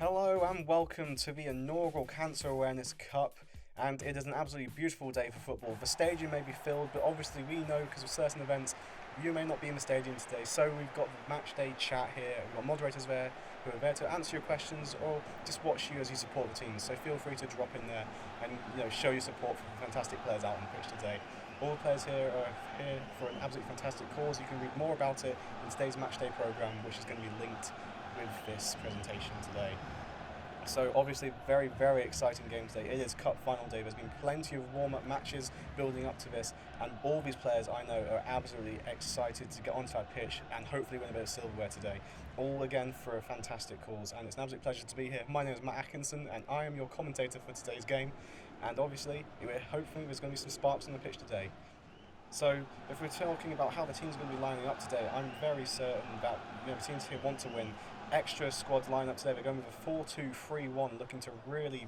Hello and welcome to the inaugural Cancer Awareness Cup, and it is an absolutely beautiful day for football. The stadium may be filled, but obviously we know because of certain events you may not be in the stadium today, so we've got the match day chat here. We've got moderators there who are there to answer your questions or just watch you as you support the team, so feel free to drop in there and show your support for the fantastic players out on the pitch today. All the players here are here for an absolutely fantastic cause. You can read more about it in today's match day programme, which is going to be linked with this presentation today. So obviously very, very exciting game today. It is Cup final day. There's been plenty of warm-up matches building up to this, and all these players I know are absolutely excited to get onto that pitch and hopefully win a bit of silverware today. All again for a fantastic cause, and it's an absolute pleasure to be here. My name is Matt Atkinson and I am your commentator for today's game, and obviously hopefully there's going to be some sparks on the pitch today. So if we're talking about how the team's going to be lining up today, I'm very certain that the teams here want to win. Extra squad lineup today. They're going with a 4-2-3-1, looking to really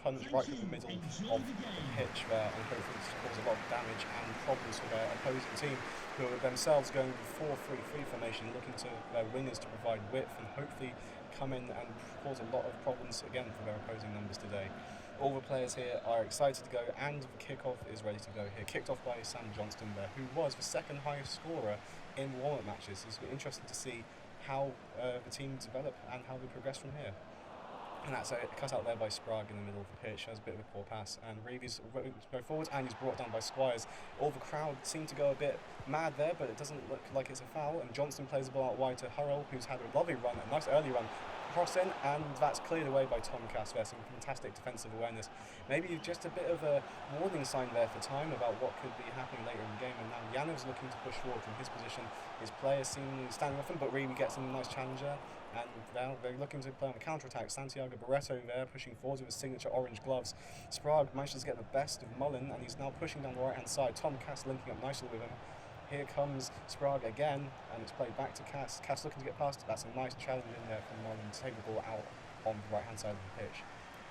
punch right through the middle of the pitch there and hopefully cause a lot of damage and problems for their opposing team, who are themselves going with a 4-3-3 formation, looking to their wingers to provide width and hopefully come in and cause a lot of problems again for their opposing numbers today. All the players here are excited to go, and the kickoff is ready to go here. Kicked off by Sam Johnston there, who was the second highest scorer in warm-up matches. It's interesting to see how the team develop and how they progress from here. And that's a cut out there by Sprague in the middle of the pitch. Has a bit of a poor pass, and Reeves go forward, and he's brought down by Squires. All the crowd seem to go a bit mad there, but it doesn't look like it's a foul. And Johnston plays the ball out wide to Hurrell, who's had a lovely run, a nice early run, cross in, and that's cleared away by Tom Cass there. Some fantastic defensive awareness. Maybe just a bit of a warning sign there for time about what could be happening later in the game. And now Yanov's looking to push forward from his position. His players seemingly standing off him, but Reeve gets him a nice challenger. And now they're looking to play on the counter-attack. Santiago Barreto there pushing forward with his signature orange gloves. Sprague manages to get the best of Mullen, and he's now pushing down the right-hand side. Tom Cass linking up nicely with him. Here comes Sprague again, and it's played back to Cass. Cass looking to get past it. That's a nice challenge in there from Mullen to take the ball out on the right-hand side of the pitch.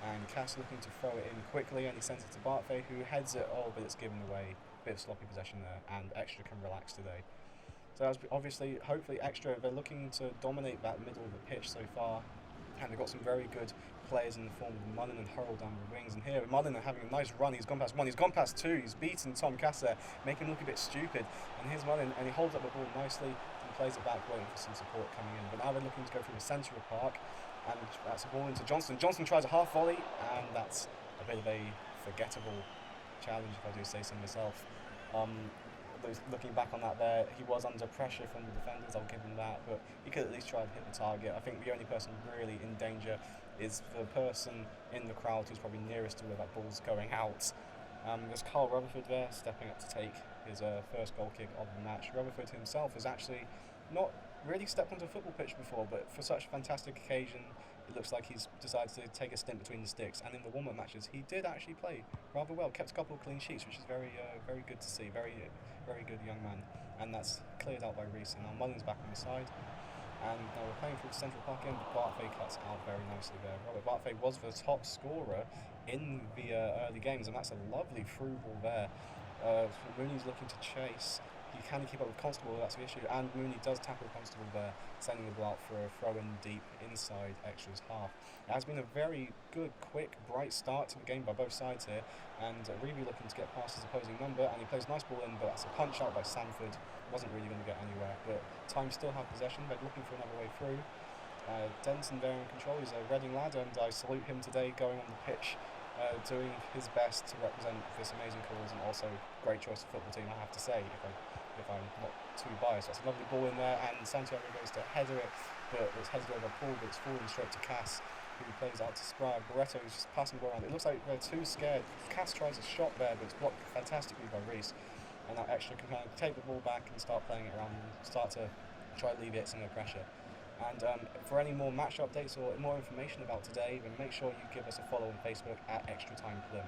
And Cass looking to throw it in quickly, and he sends it to Bartfay, who heads it. Oh, but it's given away. A bit of sloppy possession there, and Extra can relax today. So as obviously, hopefully Extra, they're looking to dominate that middle of the pitch so far, and they've got some very good players in the form of Mullen and Hurrell down the wings. And here, Mullen are having a nice run. He's gone past one, he's gone past two, he's beaten Tom Cass there, making him look a bit stupid. And here's Mullen, and he holds up the ball nicely and plays it back, waiting for some support coming in. But now they're looking to go through the centre of the park, and that's a ball into Johnston. Johnston tries a half volley, and that's a bit of a forgettable challenge, if I do say so myself. Looking back on that there, he was under pressure from the defenders, I'll give him that, but he could at least try to hit the target. I think the only person really in danger is the person in the crowd who's probably nearest to where that ball's going out. There's Carl Rutherford there, stepping up to take his first goal kick of the match. Rutherford himself has actually not really stepped onto a football pitch before, but for such a fantastic occasion, it looks like he's decided to take a stint between the sticks. And in the warm-up matches, he did actually play rather well, kept a couple of clean sheets, which is very good to see. Very good young man. And that's cleared out by Reese. And now Mullen's back on the side. And now we're playing through the central park end, but Bartfay cuts out very nicely there. Robert Bartfay was the top scorer in the early games, and that's a lovely through ball there. Mooney's looking to chase. He can keep up with Constable, that's the issue, and Mooney does tackle Constable there, sending the ball out for a throw-in deep inside Extra's half. It has been a very good, quick, bright start to the game by both sides here, and Reeve looking to get past his opposing number, and he plays a nice ball in, but that's a punch out by Sanford. Wasn't really going to get anywhere, but Time still have possession. They're looking for another way through. Denson there in control. He's a Reading lad, and I salute him today, going on the pitch, doing his best to represent this amazing cause, and also great choice of football team, I have to say, if I'm not too biased. That's a lovely ball in there, and Santiago goes to header it, but it's headed over Paul, but it's falling straight to Cass, who plays out to Sprague. Barreto is just passing the ball around. It looks like they're too scared. Cass tries a shot there, but it's blocked fantastically by Reese. And that Extra can kind of take the ball back and start playing it around and start to try to alleviate some of the pressure. And for any more match updates or more information about today, then make sure you give us a follow on Facebook at Extra Time Plim.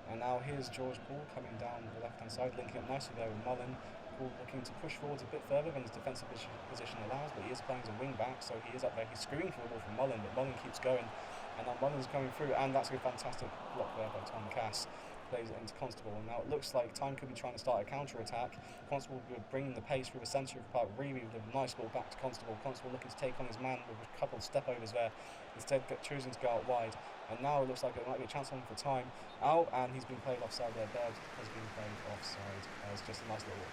And now here's George Paul coming down the left-hand side, linking up nicely there with Mullen. Paul looking to push forwards a bit further than his defensive position allows, but he is playing as a wing-back, so he is up there. He's screaming for the ball from Mullen, but Mullen keeps going. And now Mullen's coming through, and that's a fantastic block there by Tom Cass. plays it into Constable, and now it looks like Time could be trying to start a counter-attack. Constable bringing the pace through the centre of the park, Reeve with a nice ball back to Constable. Constable looking to take on his man with a couple of step-overs there, instead choosing to go out wide. And now it looks like it might be a chance on him for Time. Out, and he's been played offside there. Bird has been played offside. It's just a nice little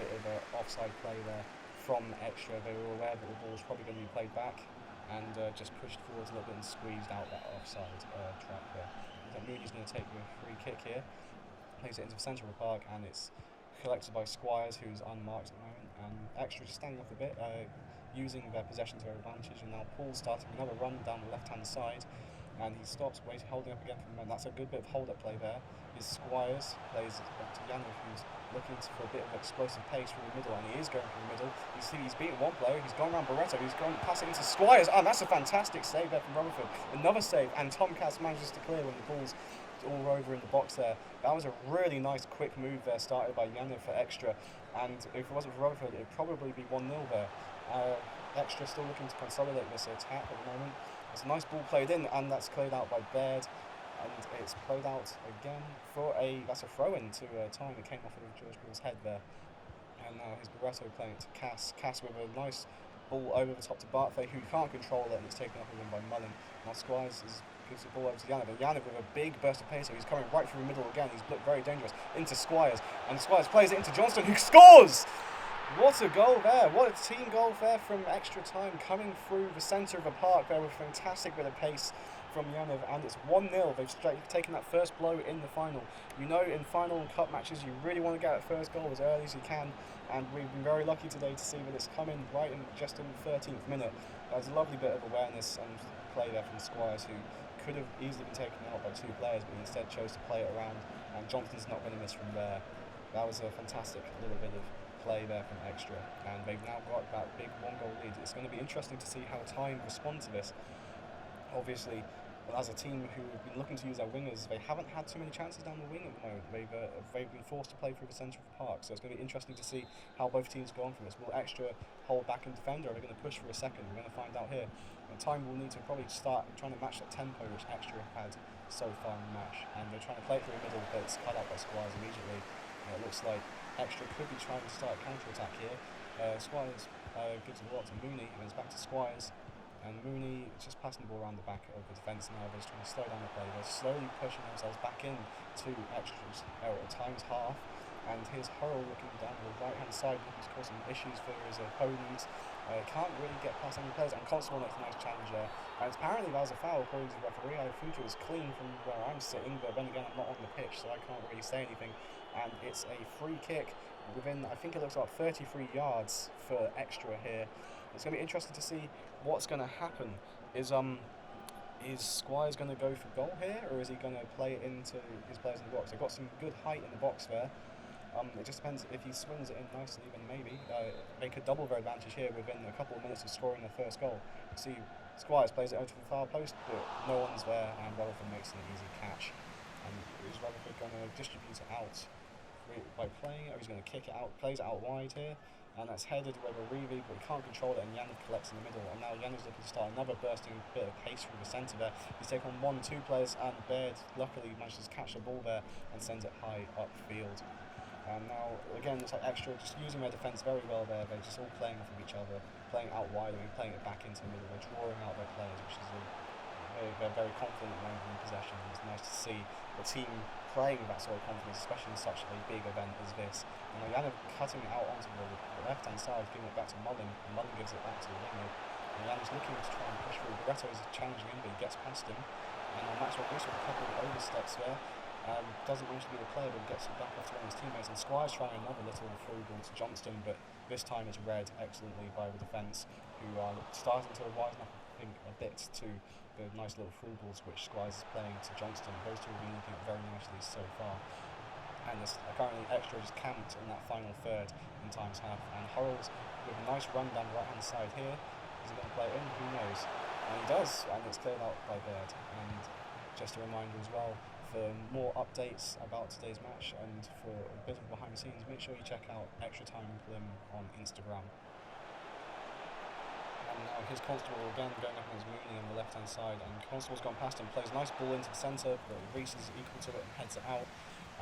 bit of an offside play there from Extra. They were aware that the ball was probably going to be played back, and just pushed forwards a little bit and squeezed out that offside trap there. Mooney's going to take the free kick here, plays it into the centre of the park, and it's collected by Squires, who's unmarked at the moment, and Extra just standing off a bit, using their possession to their advantage, and now Paul's starting another run down the left-hand side, and he stops, waiting, holding up again for the moment. That's a good bit of hold-up play there. His Squires plays it back to Yanov, who's looking for a bit of explosive pace through the middle, and he is going through the middle. He's beaten one player, he's gone around Barreto, he's gone passing into Squires, and that's a fantastic save there from Rutherford. Another save, and Tomcats manages to clear when the ball's all over in the box there. That was a really nice quick move there, started by Yanov for Extra, and if it wasn't for Rutherford, it'd probably be 1-0 there. Extra still looking to consolidate this attack at the moment. It's a nice ball played in, and that's cleared out by Baird, and it's played out again for that's a throw-in to Time. It came off of George Ball's head there, and now here's Barreto playing it to Cass. Cass with a nice ball over the top to Barthay, who can't control it, and it's taken up again by Mullen. Now Squires gives the ball over to Yanov, and Yanov with a big burst of pace, so he's coming right through the middle again. He's looked very dangerous into Squires, and Squires plays it into Johnston, who scores! What a goal there! What a team goal there from Extra Time, coming through the centre of the park there with a fantastic bit of pace from Yanov, and it's 1-0. They've taken that first blow in the final. You know, in final and cup matches, you really want to get that first goal as early as you can, and we've been very lucky today to see that it's come in right in just in the 13th minute. There's a lovely bit of awareness and play there from Squires, who could have easily been taken out by two players, but instead chose to play it around, and Johnston's not going to miss from there. That was a fantastic little bit of play there from Extra, and they've now got that big 1-goal lead. It's going to be interesting to see how Time respond to this. Obviously, as a team who have been looking to use their wingers, they haven't had too many chances down the wing at the moment. They've been forced to play through the centre of the park, so it's going to be interesting to see how both teams go on from this. Will Extra hold back and defend, or are they going to push for a second? We're going to find out here. And Time will need to probably start trying to match that tempo which Extra have had so far in the match, and they're trying to play it through the middle, but it's cut out by Squires immediately. It looks like Extra could be trying to start a counter-attack here. Squires gives the ball to Mooney, and it's back to Squires. And Mooney is just passing the ball around the back of the defence now. They're just trying to slow down the play. They're slowly pushing themselves back in to Extra's at Time's half. And here's Hurrell looking down the right-hand side, looking to cause some issues for his opponents. Can't really get past any players, and Constable makes a nice challenge there. And apparently that was a foul according to the referee. I think it was clean from where I'm sitting, but then again I'm not on the pitch, so I can't really say anything. And it's a free kick within, I think it looks like 33 yards for Extra here. It's going to be interesting to see what's going to happen. Is Squires going to go for goal here, or is he going to play it into his players in the box? They've got some good height in the box there. It just depends if he swings it in nicely, then maybe they could double their advantage here within a couple of minutes of scoring their first goal. See, Squires plays it over to the far post, but no one's there, and Rutherford makes an easy catch. And is Rutherford going to distribute it out by playing it, or he's going to kick it out? Plays it out wide here, and that's headed away by Reeve, but he can't control it, and Yanov collects in the middle. And now Yanov's looking to start another bursting bit of pace through the centre there. He's taken on 1-2 players, and Baird luckily manages to catch the ball there and sends it high upfield. And now, again, it's like Extra just using their defence very well there. They're just all playing off of each other, playing out wide and playing it back into the middle. They're drawing out their players, which is they're very confident when in possession. It's nice to see the team playing with that sort of confidence, especially in such a big event as this. And Yanov cutting it out onto the left-hand side, giving it back to Mullen, and Mullen gives it back to the winger. And Yanov's looking to try and push through. Barreto is challenging him, but he gets past him. And Maxwell Bruce with a couple of oversteps there. Doesn't manage to be the player, but gets it back off to one of his teammates. And Squires trying another little through ball to Johnston, but this time it's read excellently by the defence, who are starting to wisen up, I think, a bit to the nice little through balls which Squires is playing to Johnston. Those two have been looking at very nicely so far. And it's currently Extra just camped in that final third in Time's half. And Horrells with a nice run down the right-hand side here. Is he going to play it in? Who knows? And he does, and it's cleared out by Baird. And just a reminder as well, for more updates about today's match and for a bit of behind the scenes, make sure you check out Extra Time Plim on Instagram. And now here's Constable again going up against Mooney on the left hand side, and Constable's gone past him, plays a nice ball into the centre, but Reese is equal to it and heads it out.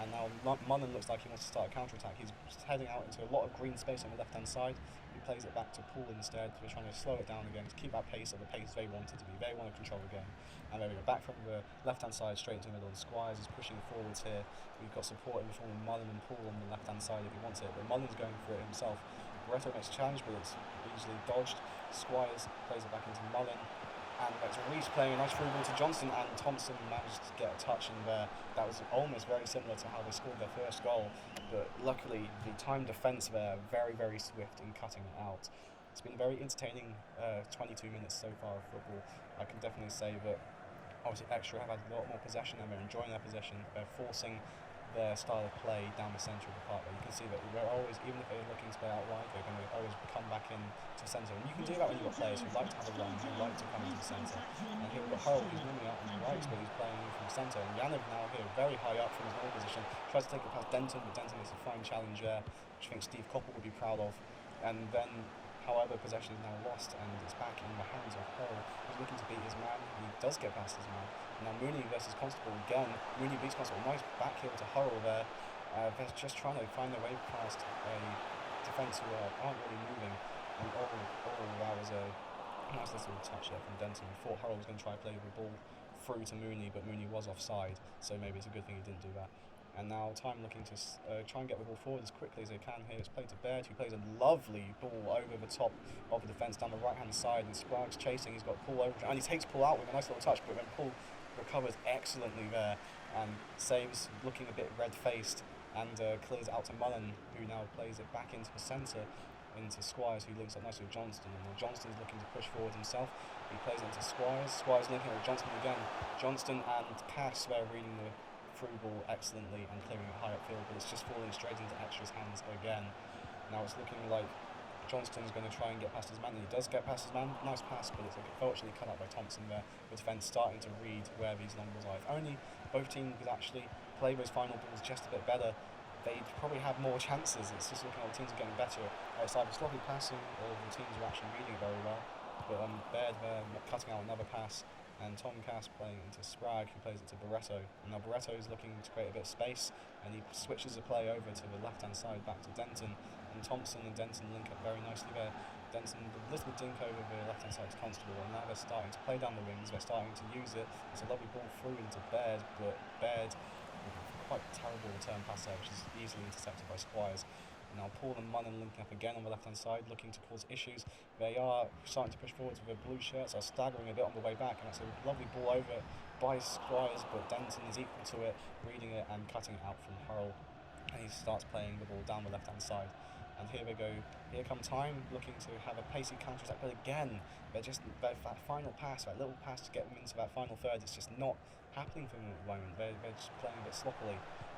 And now Mullen looks like he wants to start a counter-attack. He's heading out into a lot of green space on the left-hand side. He plays it back to Poole instead. We're trying to slow it down again to keep that pace at the pace they want it to be. They want to control the game. And there we go, back from the left-hand side straight into the middle. And Squires is pushing forwards here. We've got support in the form of Mullen and Poole on the left-hand side if he wants it. But Mullen's going for it himself. Barretto makes a challenge, but it's easily dodged. Squires plays it back into Mullen. And that's Reece playing a nice through ball to Johnson, and Thompson managed to get a touch in there. That was almost very similar to how they scored their first goal, but luckily the time defence there very, very swift in cutting it out. It's been a very entertaining 22 minutes so far of football. I can definitely say that obviously Extra have had a lot more possession and they're enjoying their possession. They're forcing their style of play down the centre of the park. You can see that they're always, even if they're looking to play out wide, they're going to always come back in to the centre. And you can do that when you've got players who like to have a run, who like to come into the centre. And here we've got Harold, who's normally out on the right, but he's playing in from the centre. And Yanov now here, very high up from his normal position, tries to take it past Denton, but Denton gets a fine challenge there, which I think Steve Coppell would be proud of. And then, however, possession is now lost, and it's back in the hands of Harold, who's looking to beat his man. He does get past his man. Now Mooney versus Constable again. Mooney beats Constable. Nice back heel to Harold there. They're just trying to find their way past a defence who aren't really moving. And all that was a nice little touch there from Denton. We thought Harold was going to try to play the ball through to Mooney, but Mooney was offside, so maybe it's a good thing he didn't do that. And now Time looking to try and get the ball forward as quickly as they can here. It's played to Baird, who plays a lovely ball over the top of the defence down the right-hand side. And Sprague's chasing. He's got Poole over, and he takes Poole out with a nice little touch, but then Poole recovers excellently there and saves, looking a bit red-faced, and clears it out to Mullen, who now plays it back into the centre, into Squires, who links up nicely with Johnston. And now Johnston's looking to push forward himself. He plays it into Squires. Squires linking up with Johnston again. Johnston and Cass there reading the through ball excellently and clearing it high upfield, but it's just falling straight into Extra's hands again. Now it's looking like Johnston's going to try and get past his man, and he does get past his man. Nice pass, but it's unfortunately cut out by Thompson there. The defence starting to read where these long balls are. If only both teams could actually play those final balls just a bit better, they'd probably have more chances. It's just looking like the teams are getting better. It's either sloppy passing or the teams are actually reading it very well. But Baird there cutting out another pass, and Tom Cass playing into Sprague, who plays it to Barretto. And now Barretto is looking to create a bit of space, and he switches the play over to the left-hand side back to Denton. And Thompson and Denton link up very nicely there. Denton, a little dink over the left-hand side to Constable, and now they're starting to play down the wings. They're starting to use it. It's a lovely ball through into Baird, but Baird, quite terrible return pass there, which is easily intercepted by Squires. Now Poole and Mullen linking up again on the left-hand side, looking to cause issues. They are starting to push forwards with their blue shirts, are staggering a bit on the way back, and that's a lovely ball over by Squires, but Denton is equal to it, reading it and cutting it out from Hurl. And he starts playing the ball down the left-hand side. And here we go, here come Time, looking to have a pacey counter-attack, but again, that final pass, that little pass to get them into that final third, it's just not happening for them at the moment. They're just playing a bit sloppily.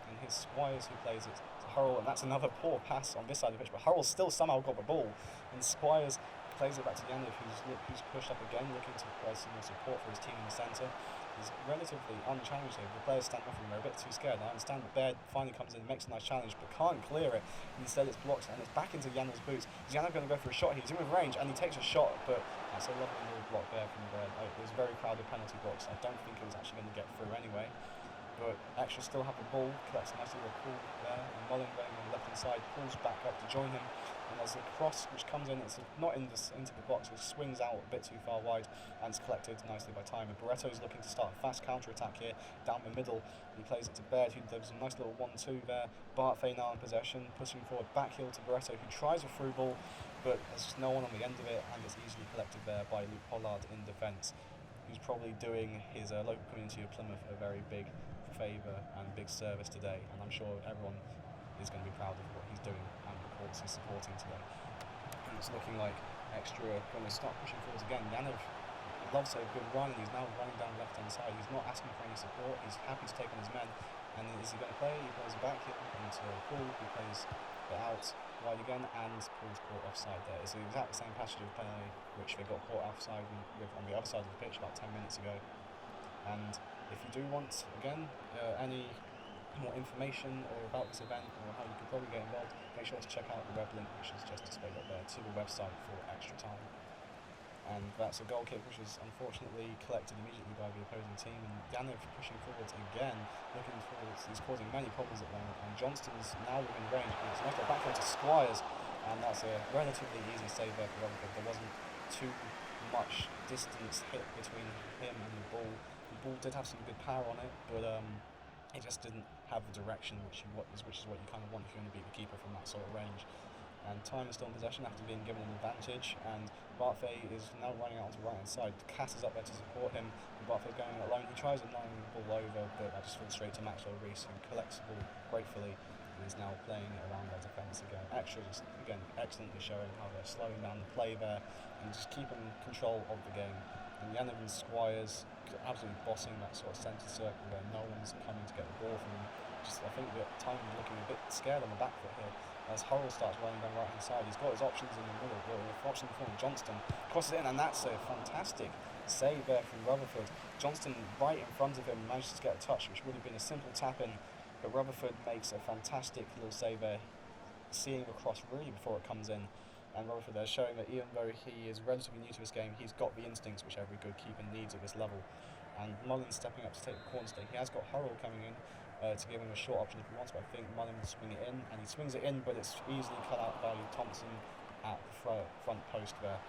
And here's Squires, who plays it to Hurl, and that's another poor pass on this side of the pitch, but Hurl still somehow got the ball, and Squires plays it back to Yanov, who's pushed up again, looking to provide some more support for his team in the centre. He's relatively unchallenged here. The players stand off him, they're a bit too scared. I understand that Baird finally comes in and makes a nice challenge, but can't clear it. Instead it's blocked, and it's back into Yanov's boots. Is Yanov going to go for a shot? He's in with range, and he takes a shot, but that's a lovely little block there from Baird. It was a very crowded penalty box. I don't think it was actually going to get through anyway. But Extra still have the ball, collects a nice little Poole there, and Mullen going on the left hand side, pulls back up to join him, and there's a cross which comes in, it's not into the box, it swings out a bit too far wide, and it's collected nicely by Time. And Barretto is looking to start a fast counter-attack here, down the middle. He plays it to Baird, who does a nice little 1-2 there. Bartfay now in possession, pushing forward, back heel to Barretto, who tries a through ball, but there's just no one on the end of it, and it's easily collected there by Luke Pollard in defence, who's probably doing his local community of Plymouth a very big favour and big service today, and I'm sure everyone is going to be proud of what he's doing and the courts he's supporting today. And it's looking like Extra going to start pushing forwards again. Yanov loves a good run, and he's now running down the left hand side. He's not asking for any support, he's happy to take on his men. And is he going to play? He plays it back here into Poole, who plays it out wide again, and Poole's caught offside there. It's the exact same passage of play which they got caught offside with on the other side of the pitch about 10 minutes ago. And if you do want, again, any more information or about this event or how you could probably get involved, make sure to check out the web link which is just displayed up there to the website for Extra Time. and that's a goal kick which is unfortunately collected immediately by the opposing team, and Yanov pushing forwards again, looking forwards, he's causing many problems at the moment, and Johnston's now within range, and it's a nice back to Squires, and that's a relatively easy save there for Rutherford. There wasn't too much distance hit between him and the ball. The ball did have some good power on it, but it just didn't have the direction which is what you kind of want if you're going to beat the keeper from that sort of range. And time is still in possession after being given an advantage, and Barthay is now running out onto the right hand side. Cass is up there to support him, and Barthay's going alone. He tries to line the ball over, but that just falls straight to Maxwell Reese, who collects the ball gratefully and is now playing it around their defence again. Extra just again excellently showing how they're slowing down the play there and just keeping control of the game. And Yanov and Squires absolutely bossing that sort of centre circle where no one's coming to get the ball from them. I think that time is looking a bit scared on the back foot here as Hurrell starts running down the right hand side. He's got his options in the middle, but option from Johnston crosses it in, and that's a fantastic save there from Rutherford. Johnston right in front of him manages to get a touch, which would have been a simple tap in, but Rutherford makes a fantastic little save there, seeing the cross really before it comes in. And Rutherford there showing that even though he is relatively new to this game, he's got the instincts which every good keeper needs at this level. And Mullins stepping up to take the corner stake. He has got Hurrell coming in to give him a short option if he wants, but I think Mullins will swing it in, and he swings it in, but it's easily cut out by Thompson at the front post there.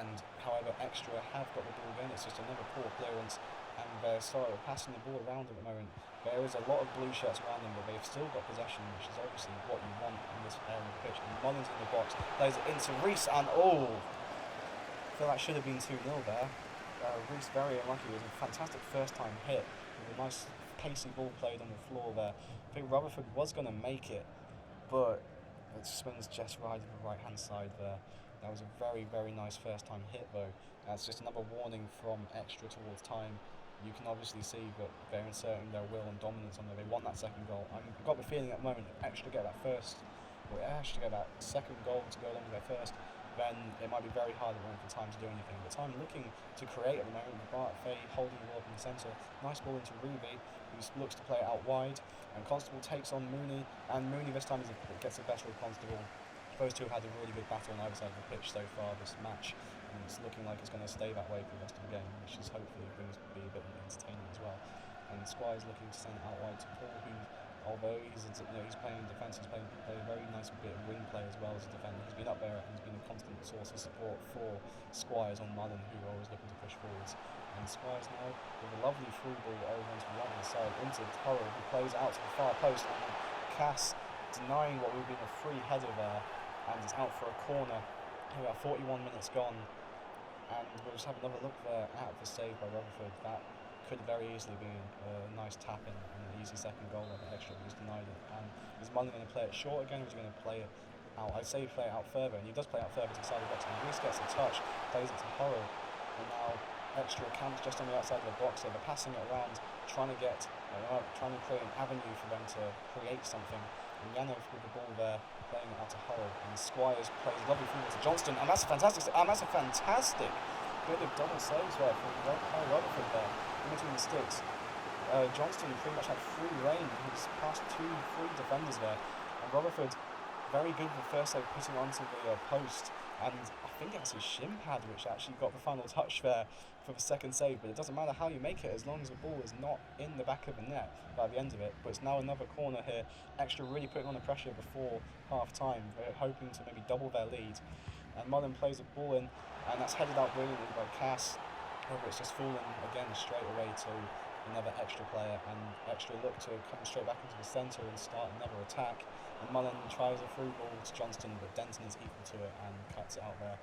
And however, Extra have got the ball again. It's just another poor clearance, and they're sort of passing the ball around at the moment. There is a lot of blue shirts around them, but they've still got possession, which is obviously what you want in this area of the pitch. And Mullins in the box, plays it into Reese, and I feel that should have been 2-0 there. Reese very unlucky. It was a fantastic first time hit with a nice pacey ball played on the floor there. I think Rutherford was going to make it, but it swings just right to the right hand side there. That was a very, very nice first time hit though. That's just another warning from Extra towards time. You can obviously see that they're inserting their will and dominance on there. They want that second goal. I've got the feeling at the moment if Extra get that second goal to go along with their first, then it might be very hard for time to do anything. But time looking to create at the moment with Barthay holding the ball up in the centre. Nice ball into Ruby, who looks to play it out wide, and Constable takes on Mooney, and Mooney this time gets the better of Constable. Those two have had a really good battle on either side of the pitch so far this match, and it's looking like it's going to stay that way for the rest of the game, which is hopefully going to be a bit more entertaining as well. And Squire's looking to send it out wide to Paul, who, although he's playing defence, he's playing a very nice bit of wing play as well as a defender. He's been up there and he's been a constant source of support for Squires on Mullen, who are always looking to push forwards. And Squires now with a lovely through ball over onto the right-hand side into Turrell, who plays out to the far post, and Cass denying what would have been a free header there, and is out for a corner. Here we are, 41 minutes gone, and we'll just have another look there at the save by Rutherford. That could very easily be a nice tap in and an easy second goal of Extra, but he's denied it. And is Mullen going to play it short again, or is he going to play it out? I'd say play it out further, and he does play it out further to the side of the box, and Reese gets a touch, plays it to Hurrell, and now Extra camps just on the outside of the box, so they're passing it around, trying to create an avenue for them to create something. And Yanov with the ball there, playing it out to Hurrell, and Squires plays a lovely forward to Johnston, and that's a fantastic bit of double saves there from Rutherford there, in between the sticks. Johnston pretty much had free reign. He's passed 2-3 defenders there, and Rutherford very good with the first save, putting onto the post, and I think that's his shin pad which actually got the final touch there for the second save. But it doesn't matter how you make it as long as the ball is not in the back of the net by the end of it. But it's now another corner here. Extra really putting on the pressure before half time. They're hoping to maybe double their lead, and Mullen plays the ball in, and that's headed out brilliantly by Cass. However, it's just fallen again straight away to another Extra player, and Extra look to come straight back into the centre and start another attack. And Mullen tries a through ball to Johnston, but Denton is equal to it and cuts it out there.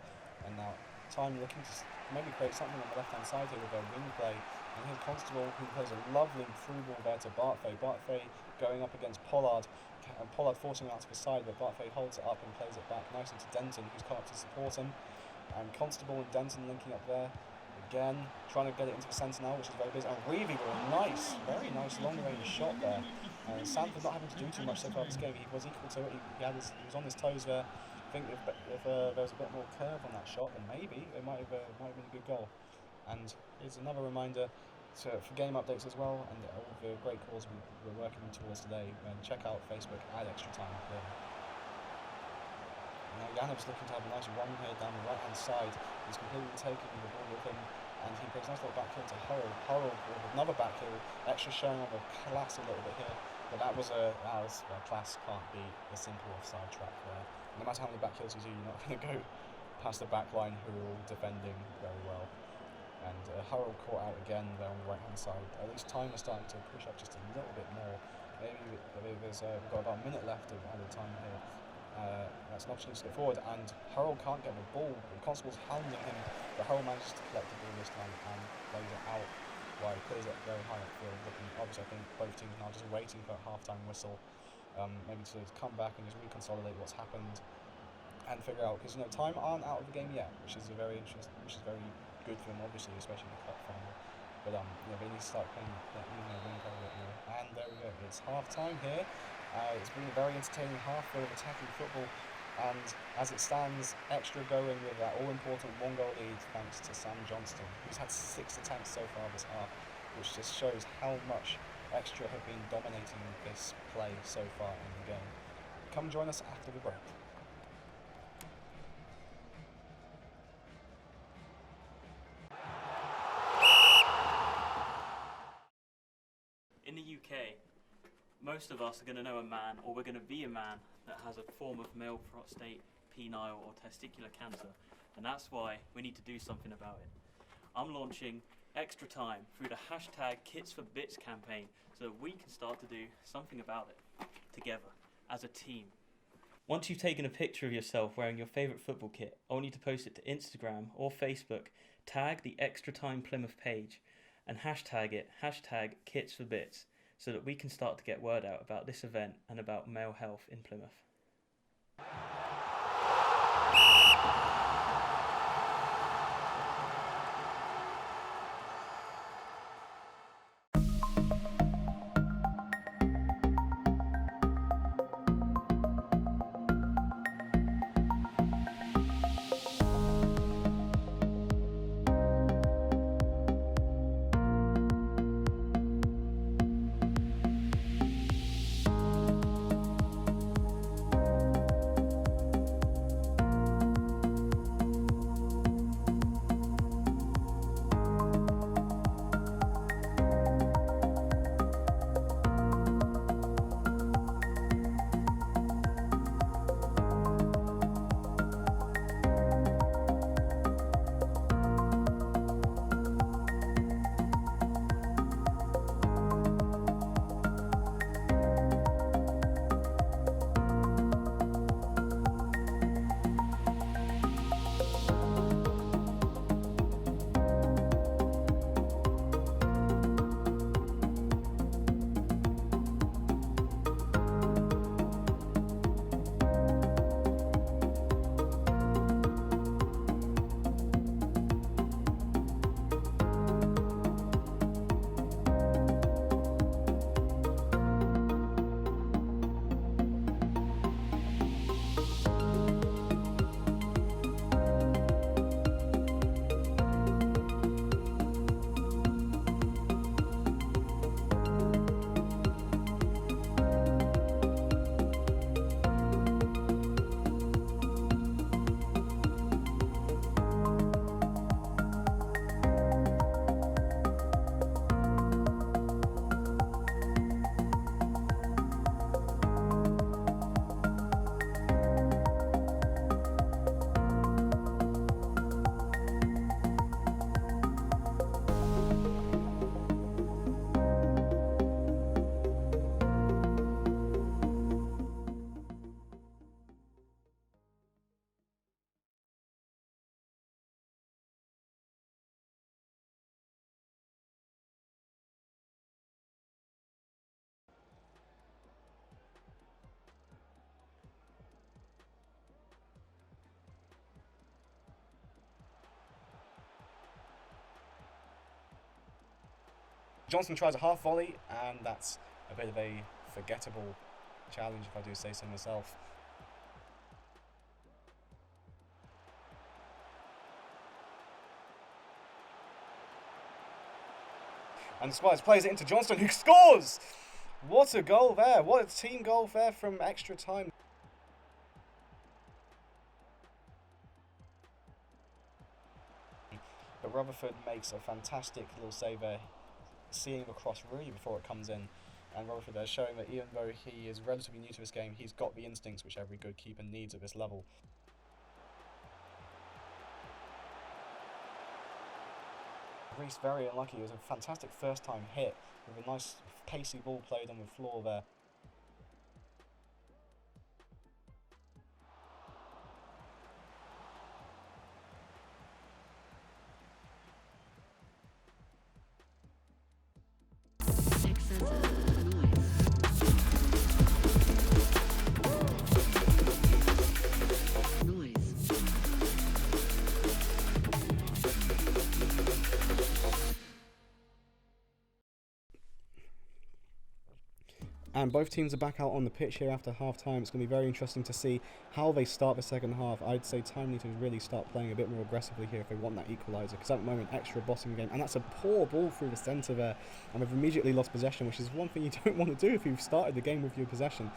And now time looking to maybe create something on the left hand side here with their wing play. And here's Constable, who plays a lovely through ball there to Barthay. Barthay going up against Pollard, and Pollard forcing it out to the side, but Barthay holds it up and plays it back nice into Denton, who's come up to support him. And Constable and Denton linking up there. Again, trying to get it into the centre now, which is very busy. And Reevy with a nice, very nice long-range shot there. Sanford not having to do too much so far this game. He was equal to it. He was on his toes there. I think if there was a bit more curve on that shot, then maybe it might have been a good goal. And here's another reminder for game updates as well, and all the great calls we're working towards today. And check out Facebook at Extra Time. Now Janev's looking to have a nice run here down the right-hand side. He's completely taking the ball with him, and he plays a nice little back heel to Hurrell. Hurrell with another back heel, extra showing on the class a little bit here. But that was class can't be a simple offside track there. No matter how many back heels you do, you're not going to go past the back line, who are all defending very well. And Hurrell caught out again there on the right-hand side. At least time is starting to push up just a little bit more. Maybe there's we've got about a minute left of added time here. That's an opportunity to get forward, and Hurrell can't get the ball. The Constable's hounding him, but Hurrell manages to collect the ball this time and plays it out. Well, he plays it very high upfield. Looking, obviously, I think both teams now just waiting for a half-time whistle, maybe to come back and just reconsolidate what's happened and figure out, because time aren't out of the game yet, which is very good for them, obviously, especially in the cup final. But they need to start playing that wing a bit more. And there we go. It's half time here. It's been a very entertaining half full of attacking football. And as it stands, extra going with that all-important 1-goal lead thanks to Sam Johnston, who's had 6 attempts so far this half, which just shows how much extra have been dominating this play so far in the game. Come join us after the break. In the UK, most of us are going to know a man, or we're going to be a man, that has a form of male prostate, penile or testicular cancer, and that's why we need to do something about it. I'm launching Extra Time through the hashtag Kits for Bits campaign so that we can start to do something about it, together, as a team. Once you've taken a picture of yourself wearing your favourite football kit, I'll need to post it to Instagram or Facebook, tag the Extra Time Plymouth page, and hashtag it, hashtag Kits for Bits, so that we can start to get word out about this event and about male health in Plymouth. Johnson tries a half volley, and that's a bit of a forgettable challenge, if I do say so myself. And Squires plays it into Johnston, who scores! What a goal there! What a team goal there from extra time. but Rutherford makes a fantastic little save there, seeing the cross really before it comes in. And Rutherford there showing that even though he is relatively new to this game, he's got the instincts which every good keeper needs at this level. Reese very unlucky. It was a fantastic first time hit with a nice pacey ball played on the floor there. And both teams are back out on the pitch here after half-time. It's going to be very interesting to see how they start the second half. I'd say Time need to really start playing a bit more aggressively here if they want that equaliser, because at the moment, Extra bossing the game. And that's a poor ball through the centre there. And they've immediately lost possession, which is one thing you don't want to do if you've started the game with your possession.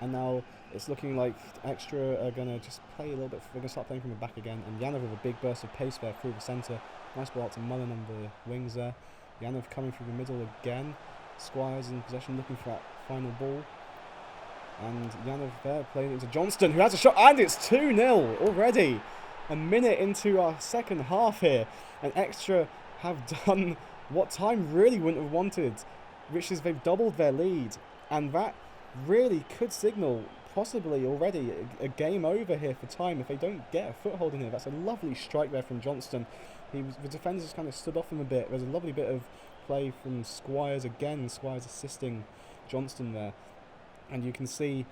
And now it's looking like Extra are going to just play a little bit. They're going to start playing from the back again. And Yanov with a big burst of pace there through the centre. Nice ball out to Mullen on the wings there. Yanov coming through the middle again. Squires in possession, looking for that final ball. And Yanov there playing it into Johnston, who has a shot, and it's 2-0 already. A minute into our second half here. And Extra have done what Time really wouldn't have wanted, which is they've doubled their lead. And that really could signal possibly already a game over here for Time if they don't get a foothold in here. That's a lovely strike there from Johnston. The defenders just kind of stood off him a bit. There's a lovely bit of play from Squires again. Squires assisting Johnston there. And you can see,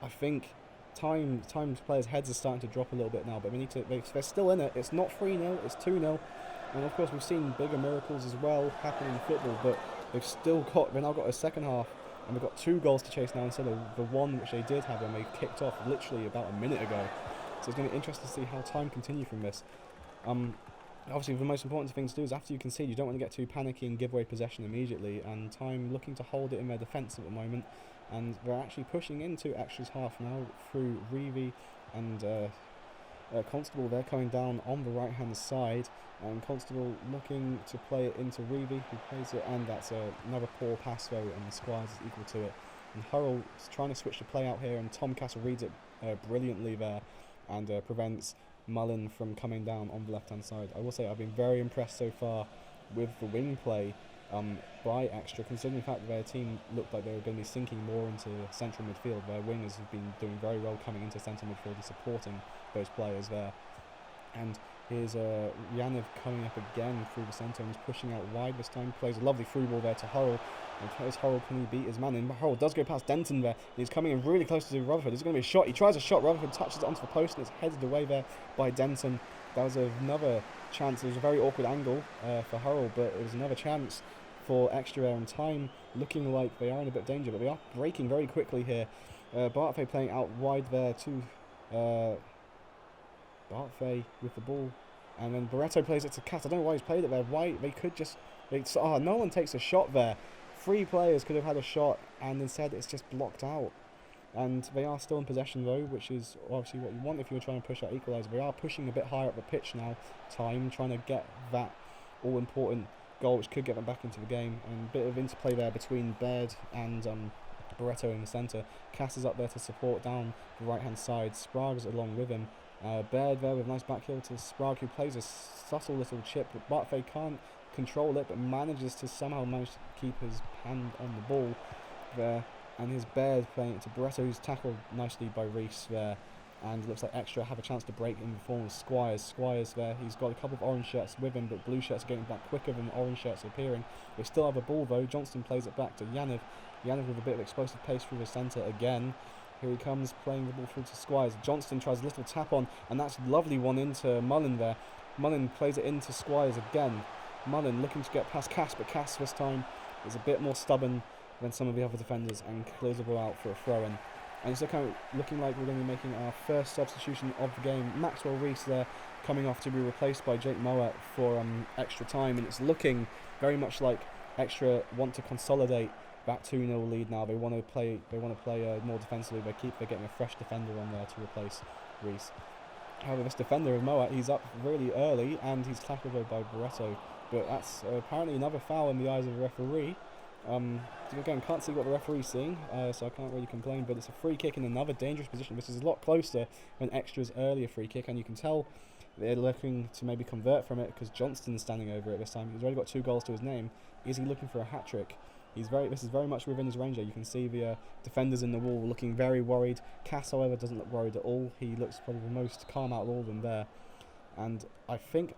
I think, Time's players' heads are starting to drop a little bit now, but they're still in it. It's not 3-0, it's 2-0. And of course we've seen bigger miracles as well happen in football, but they've now got a second half, and they've got 2 goals to chase now instead of the one which they did have when they kicked off literally about a minute ago. So it's going to be interesting to see how Time continue from this. Obviously, the most important thing to do is after you concede, you don't want to get too panicky and give away possession immediately. And Time looking to hold it in their defence at the moment, and they're actually pushing into Extra's half now through Reevy and Constable. They're coming down on the right-hand side, and Constable looking to play it into Reevy, who plays it, and that's another poor pass though, and Squires is equal to it. And Hurrell is trying to switch the play out here, and Tom Castle reads it brilliantly there, and prevents Mullen from coming down on the left-hand side. I will say I've been very impressed so far with the wing play by Extra, considering the fact that their team looked like they were going to be sinking more into central midfield. Their wingers have been doing very well coming into central midfield and supporting those players there. And here's Yanov coming up again through the centre and he's pushing out wide this time. Plays a lovely through ball there to Hurrell. And here's Hurrell, can he beat his man in? But Hurrell does go past Denton there. He's coming in really close to Rutherford. There's going to be a shot. He tries a shot. Rutherford touches it onto the post and it's headed away there by Denton. That was another chance. It was a very awkward angle for Hurrell, but it was another chance for Extra there, and Time looking like they are in a bit of danger, but they are breaking very quickly here. Bartfay playing out wide there to Bartfay with the ball, and then Barreto plays it to Cass. I don't know why he's played it there. Why they could just no one takes a shot there. 3 players could have had a shot, and instead it's just blocked out. And they are still in possession though, which is obviously what you want if you're trying to push that equaliser. They are pushing a bit higher up the pitch now. Time trying to get that all important goal which could get them back into the game, and a bit of interplay there between Baird and Barreto in the centre. Cass is up there to support down the right hand side. Sprague's along with him. Baird there with a nice back heel to Sprague, who plays a subtle little chip, but Bartfay can't control it, but manages to keep his hand on the ball there. And here's Baird playing it to Barreto, who's tackled nicely by Reese there. And it looks like Extra have a chance to break in the form of Squires. Squires there, he's got a couple of orange shirts with him, but blue shirts are getting back quicker than orange shirts are appearing. They still have a ball though. Johnston plays it back to Yanov. Yanov with a bit of explosive pace through the centre again. Here he comes, playing the ball through to Squires. Johnston tries a little tap on, and that's a lovely one into Mullen there. Mullen plays it into Squires again. Mullen looking to get past Cass, but Cass this time is a bit more stubborn than some of the other defenders and clears the ball out for a throw-in. And it's looking like we're going to be making our first substitution of the game. Maxwell Reese there coming off to be replaced by Jake Moa for extra time, and it's looking very much like Extra want to consolidate that 2-0 lead now. They want to play more defensively. They're getting a fresh defender on there to replace Reese. However, this defender of Moet, he's up really early and he's tackled by Barreto. But that's apparently another foul in the eyes of the referee. Again, can't see what the referee's seeing, so I can't really complain. But it's a free kick in another dangerous position. This is a lot closer than Extra's earlier free kick, and you can tell they're looking to maybe convert from it because Johnston's standing over it this time. He's already got 2 goals to his name. Is he looking for a hat trick? This is very much within his range there. You can see the defenders in the wall looking very worried. Cass, however, doesn't look worried at all. He looks probably the most calm out of all of them there. And I think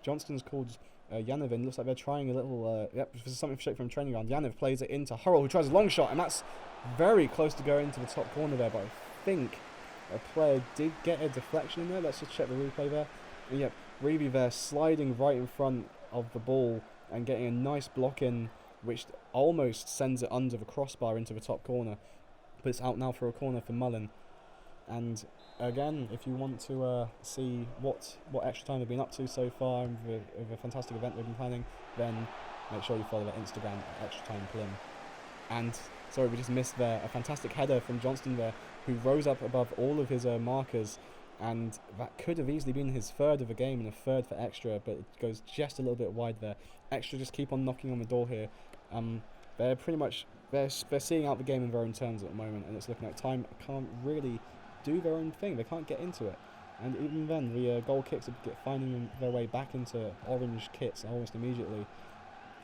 Johnston's called Yanovin. Looks like they're trying a little, this is something straight from training ground. Yanov plays it into Hurrell, who tries a long shot, and that's very close to going into the top corner there, but I think a player did get a deflection in there. Let's just check the replay there. And yep, Reeve there sliding right in front of the ball and getting a nice block in, which almost sends it under the crossbar into the top corner. But it's out now for a corner for Mullen. And again, if you want to see what extra time they've been up to so far of a fantastic event they've been planning, then make sure you follow their Instagram, Extra Time Plym. And sorry, we just missed there a fantastic header from Johnston there, who rose up above all of his markers, and that could have easily been his 3rd of the game and a 3rd for Extra, but it goes just a little bit wide there. Extra just keep on knocking on the door here. They're pretty much they're seeing out the game in their own terms at the moment, and it's looking like Time can't really do their own thing. They can't get into it, and even then the goal kicks are finding their way back into orange kits almost immediately.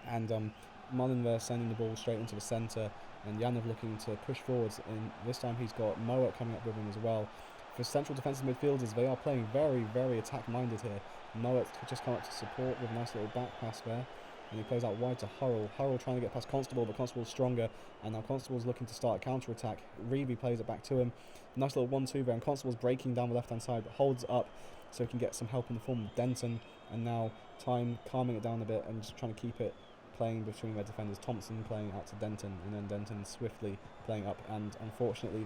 And Mullen there sending the ball straight into the centre, and Yanov looking to push forwards, and this time he's got Moet coming up with him as well. For central defensive midfielders, they are playing very, very attack-minded here. Moet just come up to support with a nice little back pass there, and he plays out wide to Hurrell. Hurrell trying to get past Constable, but Constable's stronger, and now Constable's looking to start a counter-attack. Reeve plays it back to him. Nice little 1-2 there, and Constable's breaking down the left-hand side, but holds up so he can get some help in the form of Denton, and now Time calming it down a bit and just trying to keep it playing between their defenders. Thompson playing out to Denton, and then Denton swiftly playing up, and unfortunately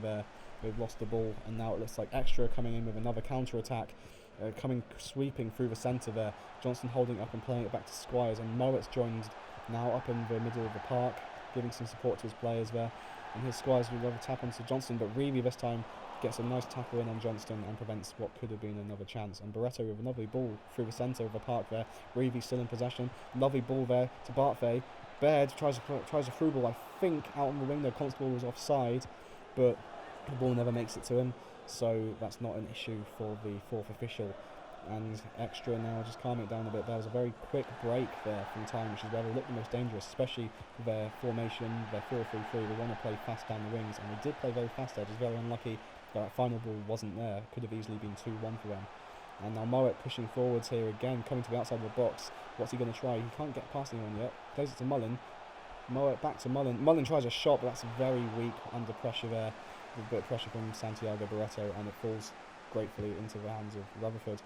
they've lost the ball, and now it looks like Extra coming in with another counter-attack, sweeping through the centre there. Johnston holding up and playing it back to Squires, and Mowett's joined now up in the middle of the park, giving some support to his players there. And here's Squires with another tap onto Johnston, but Reeve this time gets a nice tackle in on Johnston and prevents what could have been another chance. And Barreto with a lovely ball through the centre of the park there. Reeve still in possession. Lovely ball there to Barthay. Baird tries a through ball, I think, out on the wing. The Constable was offside, but the ball never makes it to him, so that's not an issue for the 4th official. And Extra now just calming it down a bit. There was a very quick break there from Time, which is where they look the most dangerous, especially their formation, their 4-3-3. They want to play fast down the wings, and they did play very fast there. Just very unlucky that final ball wasn't there. Could have easily been 2-1 for them. And now Moet pushing forwards here again, coming to the outside of the box. What's he going to try? He can't get past anyone yet. Plays it to Mullen. Moet back to Mullen. Mullen tries a shot, but that's very weak under pressure there. With a bit of pressure from Santiago Barreto, and it falls gratefully into the hands of Rutherford.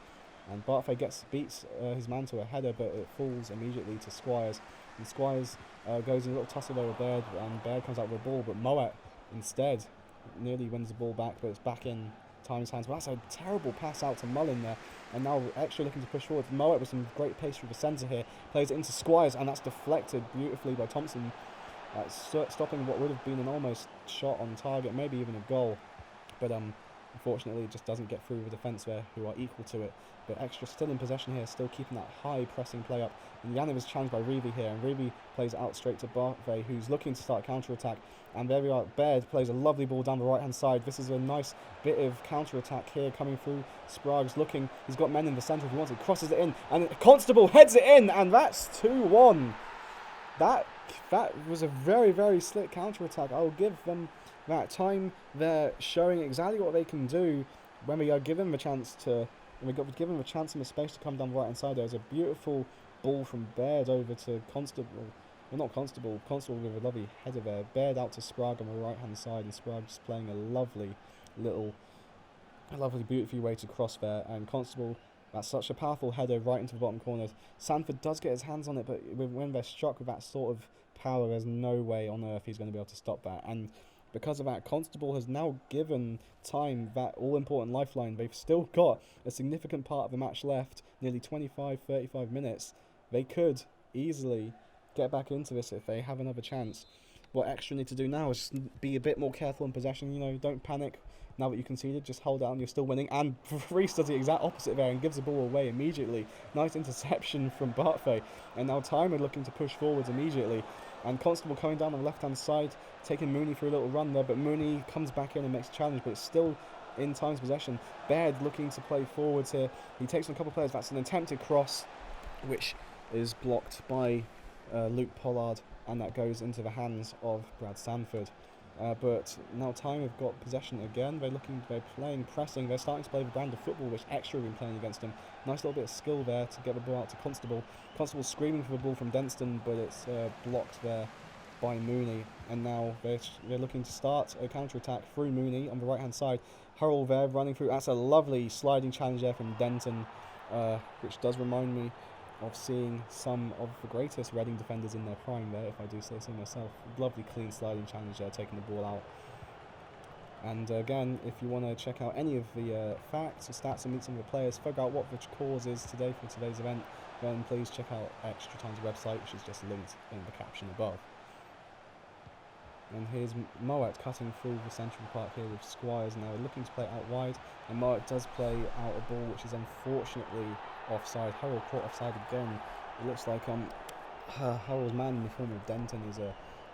And Barthay beats his man to a header, but it falls immediately to Squires. And Squires goes in a little tussle there with Baird, and Baird comes out with a ball, but Moet instead nearly wins the ball back, but it's back in Time's hands. But that's a terrible pass out to Mullen there, and now Extra looking to push forward. Moet with some great pace through the centre here, plays it into Squires, and that's deflected beautifully by Thompson, stopping what would have been an almost shot on target, maybe even a goal. But unfortunately it just doesn't get through the defence there, who are equal to it. But Extra still in possession here, still keeping that high pressing play up. And Yanov is challenged by Reeve here, and Reeve plays it out straight to Barthay, who's looking to start a counter-attack. And there we are, Baird plays a lovely ball down the right-hand side. This is a nice bit of counter-attack here coming through. Sprague's looking, he's got men in the centre if he wants it, crosses it in, and Constable heads it in, and that's 2-1. That was a very, very slick counter-attack. I'll give them that. Time. They're showing exactly what they can do when we are given the chance to. When we got given the chance and the space to come down the right hand side. There was a beautiful ball from Baird over to Constable. Well, not Constable. Constable with a lovely header there. Baird out to Sprague on the right hand side, and Sprague just playing a lovely, beautiful way to cross there. And Constable. That's such a powerful header right into the bottom corner. Sanford does get his hands on it, but when they're struck with that sort of power, there's no way on earth he's going to be able to stop that. And because of that, Constable has now given Time that all-important lifeline. They've still got a significant part of the match left, nearly 25-35 minutes. They could easily get back into this if they have another chance. What Extra need to do now is just be a bit more careful in possession. Don't panic now that you conceded, just hold down, you're still winning. And Reese does the exact opposite there and gives the ball away immediately. Nice interception from Bartfay. And now Timer looking to push forwards immediately. And Constable coming down on the left-hand side, taking Mooney for a little run there. But Mooney comes back in and makes a challenge, but it's still in Time's possession. Baird looking to play forwards here. He takes on a couple of players. That's an attempted cross, which is blocked by Luke Pollard, and that goes into the hands of Brad Sanford. But now Time have got possession again. They're playing pressing. They're starting to play the brand of football which Extra have been playing against them. Nice little bit of skill there to get the ball out to Constable. Constable screaming for the ball from Denston, but it's blocked there by Mooney. And now they're looking to start a counter-attack through Mooney on the right-hand side. Hurrell there running through. That's a lovely sliding challenge there from Denton, which does remind me of seeing some of the greatest Reading defenders in their prime there, if I do say so myself. Lovely clean sliding challenge there, taking the ball out. And again, if you want to check out any of the facts or stats and meet some of the players, figure out what the cause is today for today's event, then please check out Extra Time's website, which is just linked in the caption above. And here's Moet cutting through the centre of the park here with Squires, now looking to play out wide, and Moet does play out a ball which is unfortunately offside. Hurrell caught offside again. It looks like Hurrell's man in the form of Denton is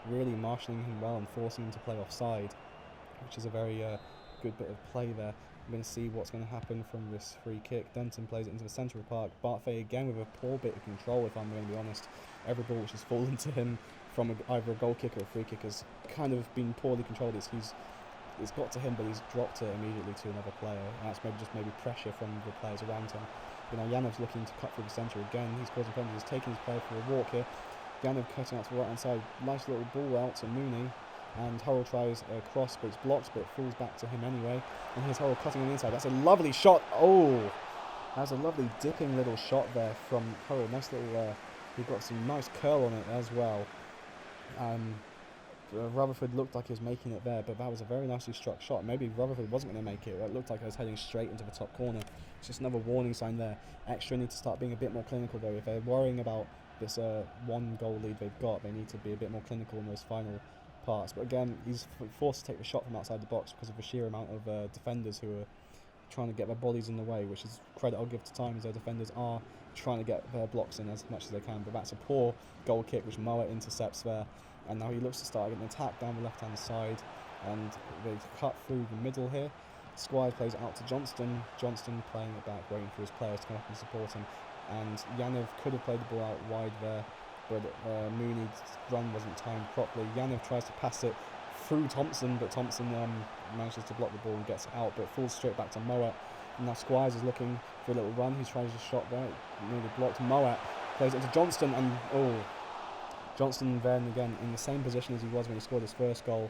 really marshalling him well and forcing him to play offside, which is a very good bit of play there. We're going to see what's going to happen from this free kick. Denton plays it into the centre of the park. Bartfay again with a poor bit of control, if I'm going to be honest. Every ball which has fallen to him from either a goal kick or a free kick has kind of been poorly controlled. It's got to him, but he's dropped it immediately to another player. And that's maybe pressure from the players around him. You know, Yanov's looking to cut through the centre again. He's causing problems. He's taking his player for a walk here. Yanov cutting out to the right hand side. Nice little ball out to Mooney. And Hurrell tries a cross, but it's blocked, but it falls back to him anyway. And here's Hurrell cutting on the inside. That's a lovely shot. Oh! That's a lovely dipping little shot there from Hurrell. Nice little, he got some nice curl on it as well. Rutherford looked like he was making it there, but that was a very nicely struck shot. Maybe Rutherford wasn't going to make it. It looked like it was heading straight into the top corner. It's just another warning sign there. Extra need to start being a bit more clinical though. If they're worrying about this one goal lead they've got, they need to be a bit more clinical in those final parts. But again, he's forced to take the shot from outside the box because of the sheer amount of defenders who are trying to get their bodies in the way, which is credit I'll give to Time, as their defenders are trying to get their blocks in as much as they can. But that's a poor goal kick which Moet intercepts there, and now he looks to start an attack down the left hand side, and they cut through the middle here. Squires plays out to Johnston playing it back, waiting for his players to come up and support him, and Yanov could have played the ball out wide there, but Mooney's run wasn't timed properly. Yanov tries to pass it through Thompson, but Thompson manages to block the ball and gets out, but it falls straight back to Moet. And now Squires is looking for a little run. He tries a shot there, nearly blocked. Moet plays it to Johnston, and Johnston then again in the same position as he was when he scored his first goal.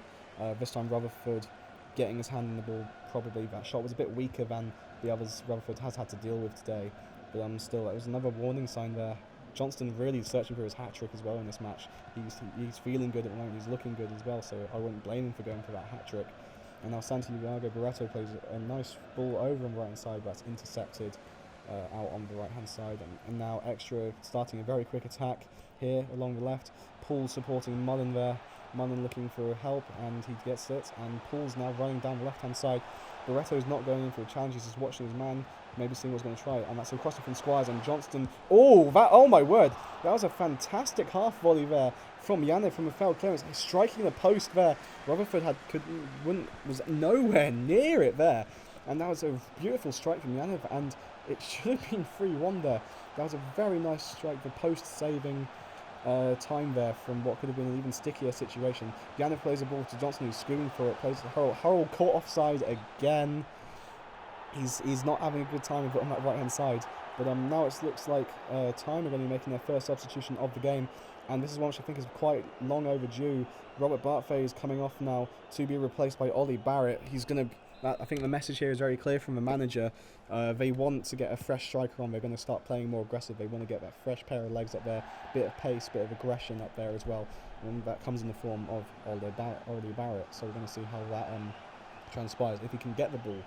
This time Rutherford getting his hand on the ball. Probably that shot was a bit weaker than the others Rutherford has had to deal with today, but still, it was another warning sign there. Johnston really searching for his hat-trick as well in this match. He's feeling good at the moment, he's looking good as well, so I wouldn't blame him for going for that hat-trick. And now Santiago Barreto plays a nice ball over on the right-hand side, that's intercepted out on the right-hand side. And now Extra starting a very quick attack here along the left. Paul supporting Mullen there. Mullen looking for help, and he gets it. And Paul's now running down the left-hand side. Barreto's not going in for a challenge, he's just watching his man, maybe seeing what's going to try. And that's a crossing from Squires, and Johnston. Oh my word! That was a fantastic half volley there from Yanov from a failed clearance. He's striking the post there. Rutherford was nowhere near it there. And that was a beautiful strike from Yanov, and it should have been 3-1 there. That was a very nice strike, the post-saving time there from what could have been an even stickier situation. Yanov plays the ball to Johnston, who's screaming for it, plays to Hurrell. Hurrell caught offside again. He's not having a good time on that right-hand side. But now it looks like Time are going to be making their first substitution of the game. And this is one which I think is quite long overdue. Robert Bartfay is coming off now to be replaced by Ollie Barrett. I think the message here is very clear from the manager. They want to get a fresh striker on. They're going to start playing more aggressive. They want to get that fresh pair of legs up there, bit of pace, bit of aggression up there as well. And that comes in the form of Ollie Barrett. So we're going to see how that transpires. If he can get the ball,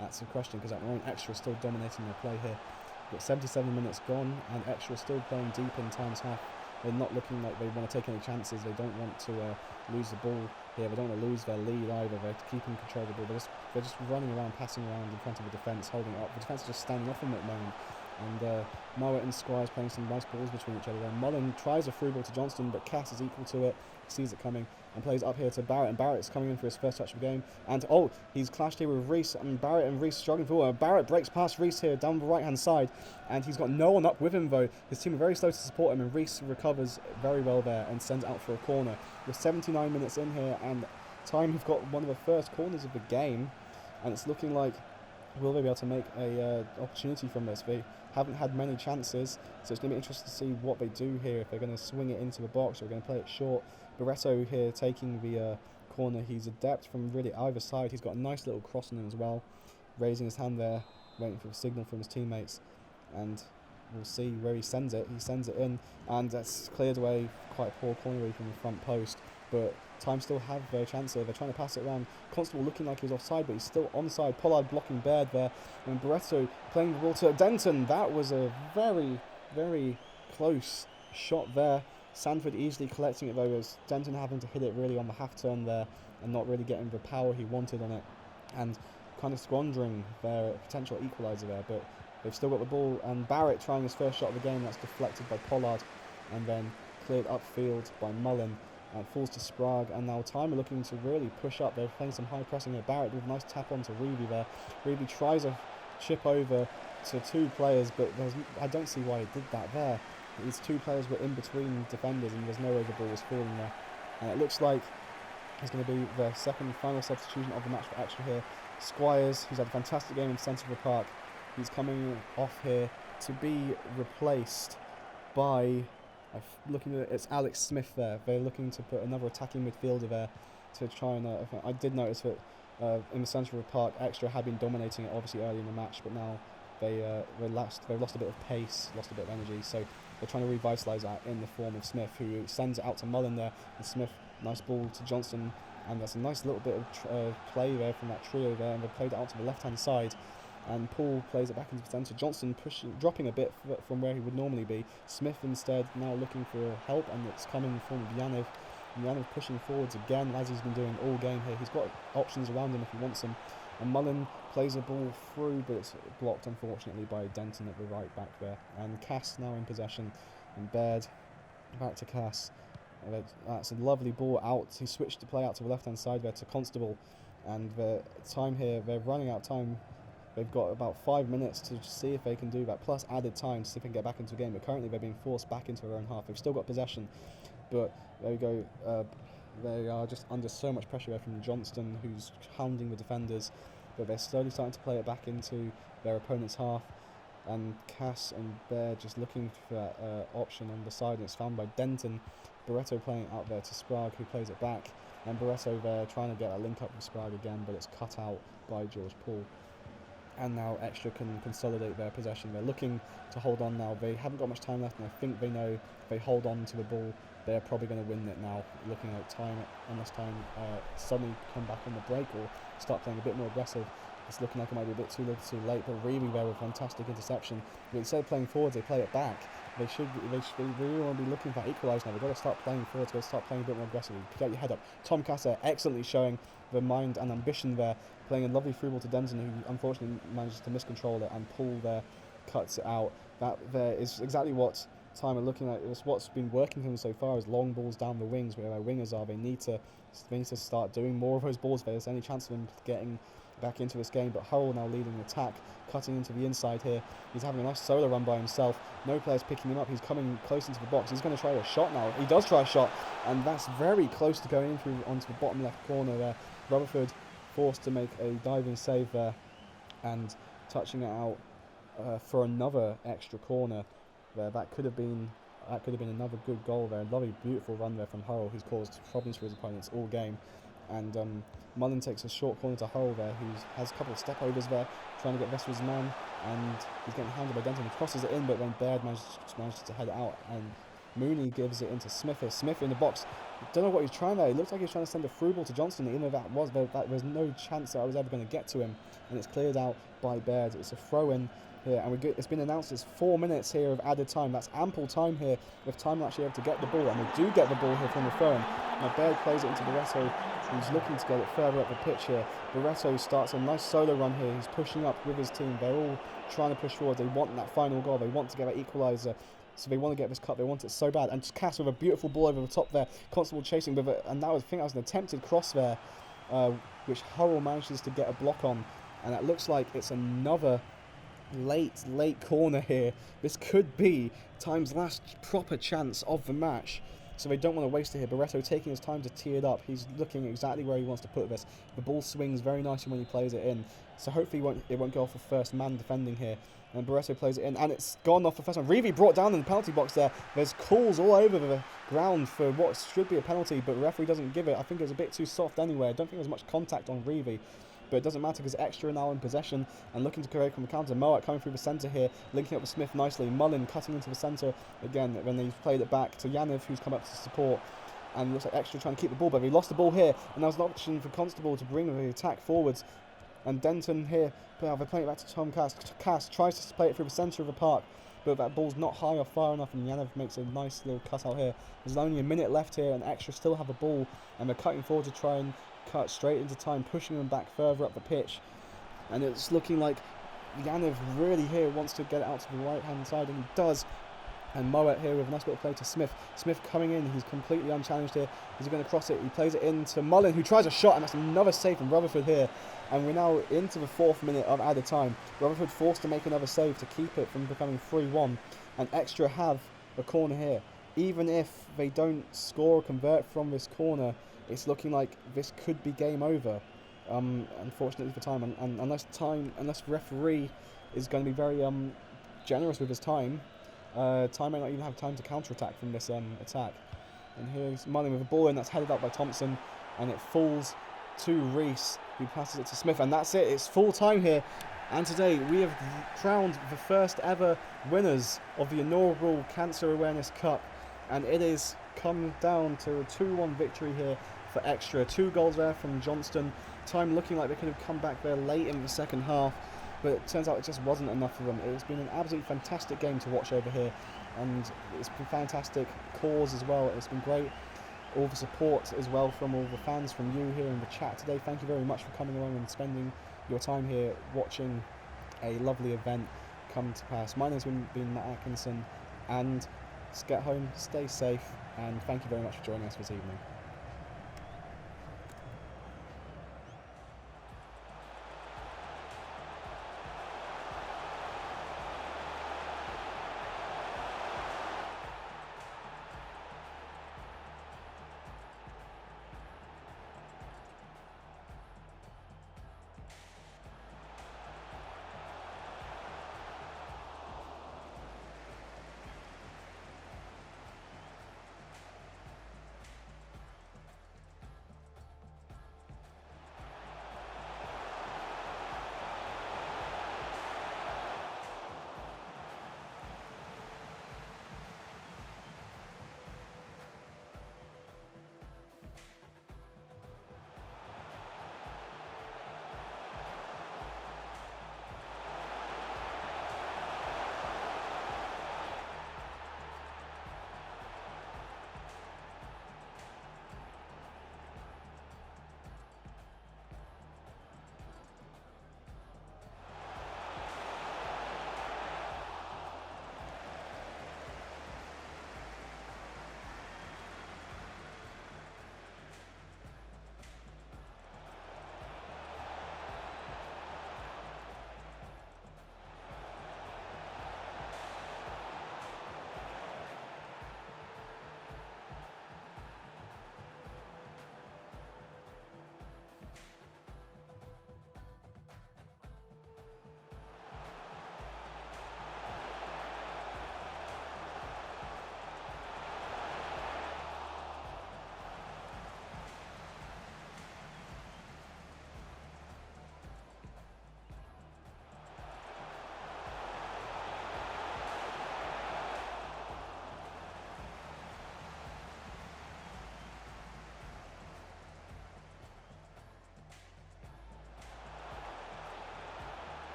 that's the question, because at the moment Extra is still dominating their play here. We've got 77 minutes gone, and Extra is still playing deep in Time's half. They're not looking like they want to take any chances. They don't want to lose the ball here. They don't want to lose their lead either. They're keeping control of the ball. They're just running around, passing around in front of the defence, holding it up. The defence is just standing off them at the moment. And Mowat and Squires playing some nice balls between each other there. Mullen tries a through ball to Johnston, but Cass is equal to it, sees it coming, and plays up here to Barrett. And Barrett's coming in for his first touch of the game. And he's clashed here with Reese, and Barrett and Reese struggling forward. Barrett breaks past Reese here down the right-hand side, and he's got no one up with him though. His team are very slow to support him, and Reese recovers very well there and sends it out for a corner. We're 79 minutes in here, and time we've got one of the first corners of the game, and it's looking like will they be able to make a opportunity from this? They haven't had many chances, so it's going to be interesting to see what they do here, if they're going to swing it into the box or going to play it short. Barreto here taking the corner. He's adept from really either side. He's got a nice little cross on him as well, raising his hand there, waiting for a signal from his teammates, and we'll see where he sends it. He sends it in, and that's cleared away. Quite a poor corner away from the front post, but time still have their chance here. They're trying to pass it around. Constable looking like he was offside, but he's still onside. Pollard blocking Baird there, and Barreto playing the ball to Denton. That was a very, very close shot there. Sanford easily collecting it though, as Denton having to hit it really on the half turn there and not really getting the power he wanted on it, and kind of squandering their potential equaliser there. But they've still got the ball, and Barrett trying his first shot of the game. That's deflected by Pollard and then cleared upfield by Mullen. Falls to Sprague, and now Time are looking to really push up. They're playing some high pressing here. Barrett with a nice tap on to Reeve there. Reeve tries a chip over to two players, but I don't see why he did that there. These two players were in between defenders, and there's no way the ball was falling there. And it looks like it's going to be the second final substitution of the match for Extra here. Squires, who's had a fantastic game in the centre of the park, he's coming off here to be replaced by... looking at it, it's Alex Smith there. They're looking to put another attacking midfielder there to try and I did notice that in the centre of the park, Extra had been dominating it obviously early in the match, but now they've lost a bit of pace, lost a bit of energy, so they're trying to revitalise that in the form of Smith, who sends it out to Mullen there, and Smith, nice ball to Johnston, and that's a nice little bit of play there from that trio there, and they've played it out to the left hand side. And Paul plays it back into the centre. Johnston dropping a bit from where he would normally be. Smith instead now looking for help, and it's coming in the form of Yanov. And Yanov pushing forwards again, as he's been doing all game here. He's got options around him if he wants them. And Mullen plays the ball through, but it's blocked unfortunately by Denton at the right back there. And Cass now in possession, and Baird back to Cass. That's a lovely ball out. He switched to play out to the left hand side there to Constable, and the time here, they're running out of time. They've got about 5 minutes to see if they can do that, plus added time to see if they can get back into the game. But currently they're being forced back into their own half. They've still got possession, but there we go. They are just under so much pressure there from Johnston, who's hounding the defenders. But they're slowly starting to play it back into their opponent's half. And Cass and Baird just looking for that option on the side, and it's found by Denton. Barreto playing it out there to Sprague, who plays it back. And Barreto there trying to get a link up with Sprague again, but it's cut out by George Paul. And now Extra can consolidate their possession. They're looking to hold on now. They haven't got much time left, and I think they know if they hold on to the ball, they're probably going to win it now. Looking at time, unless time suddenly come back on the break or start playing a bit more aggressive. It's looking like it might be a bit too little too late, but really there with a fantastic interception. But instead of playing forwards, they play it back. They really want to be looking for that equaliser now. They've got to start playing forwards, they've got to start playing a bit more aggressively. Pick out your head up. Tom Casser excellently showing the mind and ambition there, playing a lovely through ball to Denton, who unfortunately manages to miscontrol it, and Paul there cuts it out. That there is exactly what Time are looking at. It's what's been working for them so far, is long balls down the wings where their wingers are. They need to start doing more of those balls if there's any chance of them getting back into this game. But Hurrell now leading the attack, cutting into the inside here. He's having a nice solo run by himself. No players picking him up. He's coming close into the box. He's going to try a shot now. He does try a shot, and that's very close to going in through onto the bottom left corner there. Rutherford forced to make a diving save there, and touching it out for another Extra corner there. That could have been another good goal there. A lovely, beautiful run there from Hurrell, who's caused problems for his opponents all game. And Mullen takes a short corner to Hurrell there, who has a couple of step overs there, trying to get Vesper's man, and he's getting handled by Denton. He crosses it in, but then Baird manages to head it out, and Mooney gives it into Smith. Smith in the box. Don't know what he's trying there. It looks like he's trying to send a through ball to Johnston, even though there was no chance that I was ever going to get to him, and it's cleared out by Baird. It's a throw in here, and it's been announced it's 4 minutes here of added time. That's ample time here, with time actually able to get the ball, and they do get the ball here from the phone. Now Baird plays it into Barreto, who's looking to get it further up the pitch here. Barreto starts a nice solo run here. He's pushing up with his team. They're all trying to push forward. They want that final goal. They want to get that equaliser. So they want to get this cut. They want it so bad. And just Cass with a beautiful ball over the top there. Constable chasing with it. And I think that was an attempted cross there, which Hurrell manages to get a block on. And it looks like it's another late corner here. This could be Time's last proper chance of the match. So they don't want to waste it here. Barreto taking his time to tee it up. He's looking exactly where he wants to put this. The ball swings very nicely when he plays it in. So hopefully it won't go off the first man defending here. And Barreto plays it in, and it's gone off the first one. Reeve brought down in the penalty box there. There's calls all over the ground for what should be a penalty, but the referee doesn't give it. I think it was a bit too soft anyway. I don't think there was much contact on Reeve. But it doesn't matter because Extra now in possession and looking to create from the counter. Moat coming through the centre here, linking up with Smith nicely. Mullen cutting into the centre again when he's played it back to Yanev, who's come up to support. And looks like Extra trying to keep the ball, but he lost the ball here. And there was an option for Constable to bring the attack forwards. And Denton here, they're playing it back to Tom Cass. Cass tries to play it through the centre of the park, but that ball's not high or far enough, and Yanev makes a nice little cut out here. There's only a minute left here, and Extra still have a ball, and they're cutting forward to try and cut straight into Time, pushing them back further up the pitch. And it's looking like Yanev really here wants to get it out to the right hand side, and he does. And Moet here with a nice little play to Smith. Smith coming in, he's completely unchallenged here. Is he going to cross it? He plays it into Mullen, who tries a shot, and that's another save from Rutherford here. And we're now into the 4th minute of added time. Rutherford forced to make another save to keep it from becoming 3-1. And Extra have a corner here. Even if they don't score or convert from this corner, it's looking like this could be game over. Unfortunately for Time, and unless referee is going to be very generous with his time. Time may not even have time to counter-attack from this attack. And here's Mullen with a ball in that's headed up by Thompson, and it falls to Reese, who passes it to Smith, and that's it. It's full time here, and today we have crowned the first ever winners of the inaugural Cancer Awareness Cup, and it is come down to a 2-1 victory here for Extra. 2 goals there from Johnston. Time looking like they could have come back there late in the second half, but it turns out it just wasn't enough for them. It's been an absolutely fantastic game to watch over here, and it's been fantastic cause as well. It's been great. All the support as well from all the fans, from you here in the chat today. Thank you very much for coming along and spending your time here watching a lovely event come to pass. My name's been Matt Atkinson, and get home, stay safe, and thank you very much for joining us this evening.